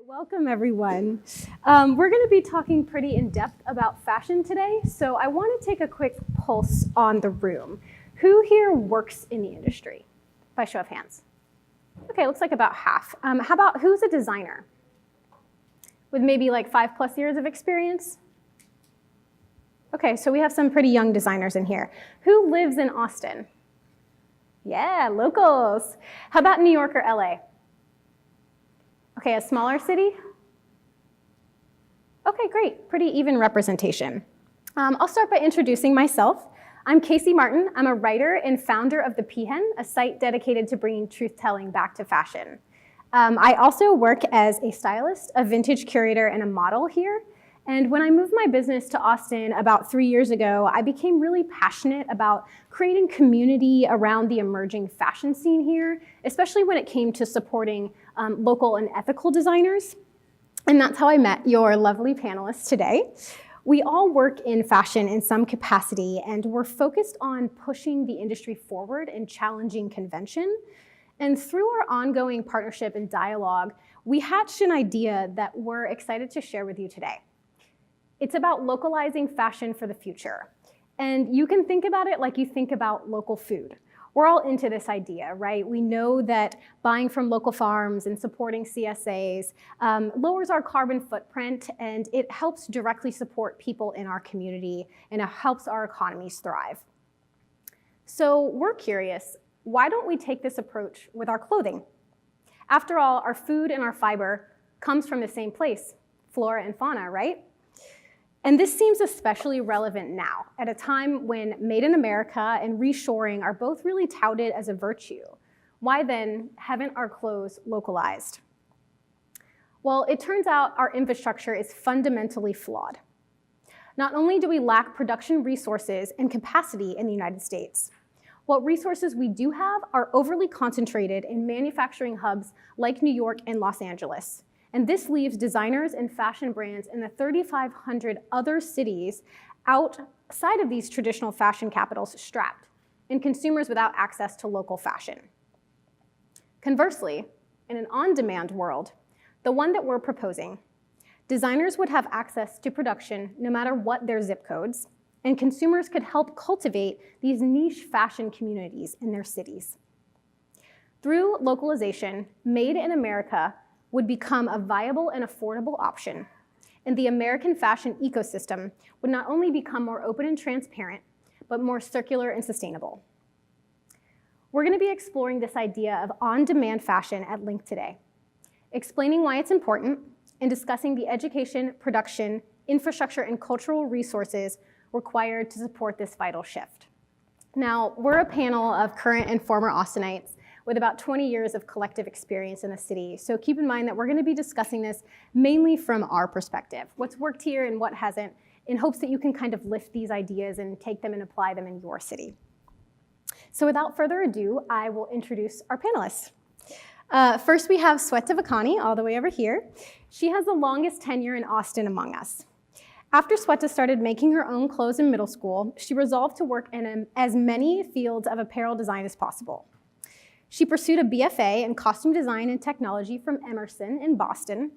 Welcome everyone. We're going to be talking pretty in depth about fashion today, so I want to take a quick pulse on the room. Who here works in the industry? By show of hands. Okay, looks like about half. How about who's a designer? With maybe like 5+ years of experience? Okay, so we have some pretty young designers in here. Who lives in Austin? Yeah, locals. How about New York or LA? Okay, a smaller city? Okay, great, pretty even representation. I'll start by introducing myself. I'm Casey Martin. I'm a writer and founder of the Peahen, a site dedicated to bringing truth-telling back to fashion. I also work as a stylist, a vintage curator, and a model here. And when I moved my business to Austin about 3 years ago, I became really passionate about creating community around the emerging fashion scene here, especially when it came to supporting local and ethical designers. And that's how I met your lovely panelists today. We all work in fashion in some capacity, and we're focused on pushing the industry forward and challenging convention. And through our ongoing partnership and dialogue, we hatched an idea that we're excited to share with you today. It's about localizing fashion for the future. And you can think about it like you think about local food. We're all into this idea, right? We know that buying from local farms and supporting CSAs lowers our carbon footprint, and it helps directly support people in our community, and it helps our economies thrive. So we're curious, why don't we take this approach with our clothing? After all, our food and our fiber comes from the same place, flora and fauna, right? And this seems especially relevant now, at a time when Made in America and reshoring are both really touted as a virtue. Why then haven't our clothes localized? Well, it turns out our infrastructure is fundamentally flawed. Not only do we lack production resources and capacity in the United States, what resources we do have are overly concentrated in manufacturing hubs like New York and Los Angeles. And this leaves designers and fashion brands in the 3,500 other cities outside of these traditional fashion capitals strapped, and consumers without access to local fashion. Conversely, in an on-demand world, the one that we're proposing, designers would have access to production no matter what their zip codes, and consumers could help cultivate these niche fashion communities in their cities. Through localization, Made in America would become a viable and affordable option, and the American fashion ecosystem would not only become more open and transparent, but more circular and sustainable. We're going to be exploring this idea of on-demand fashion at length today, explaining why it's important, and discussing the education, production, infrastructure, and cultural resources required to support this vital shift. Now, we're a panel of current and former Austinites with about 20 years of collective experience in the city. So keep in mind that we're going to be discussing this mainly from our perspective, what's worked here and what hasn't, in hopes that you can kind of lift these ideas and take them and apply them in your city. So without further ado, I will introduce our panelists. First, we have Sweta Vakani, all the way over here. She has the longest tenure in Austin among us. After Sweta started making her own clothes in middle school, she resolved to work in as many fields of apparel design as possible. She pursued a BFA in costume design and technology from Emerson in Boston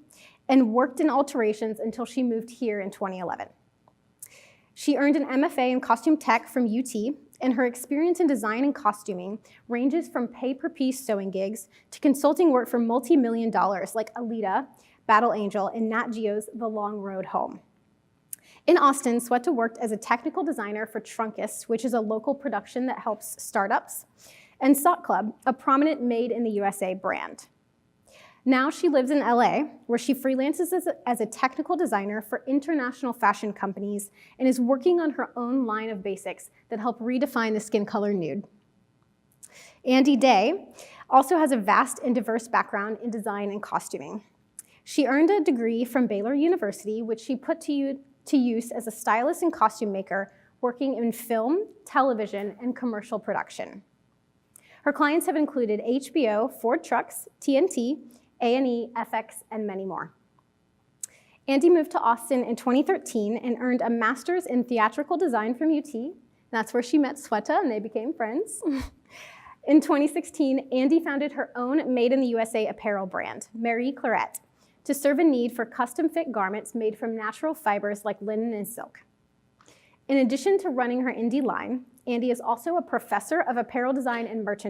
and worked in alterations until she moved here in 2011. She earned an MFA in costume tech from UT, and her experience in design and costuming ranges from pay-per-piece sewing gigs to consulting work for multi-million dollars like Alita, Battle Angel, and Nat Geo's The Long Road Home. In Austin, Sweta worked as a technical designer for Trunkus, which is a local production that helps startups, and Sock Club, a prominent Made in the USA brand. Now she lives in LA, where she freelances as a technical designer for international fashion companies and is working on her own line of basics that help redefine the skin color nude. Andy Day also has a vast and diverse background in design and costuming. She earned a degree from Baylor University, which she put to use as a stylist and costume maker, working in film, television, and commercial production. Her clients have included HBO, Ford Trucks, TNT, A&E, FX, and many more. Andy moved to Austin in 2013 and earned a master's in theatrical design from UT. That's where she met Sweta and they became friends. In 2016, Andy founded her own Made in the USA apparel brand, Marie Claret, to serve a need for custom-fit garments made from natural fibers like linen and silk. In addition to running her indie line, Andy is also a professor of apparel design and merchandising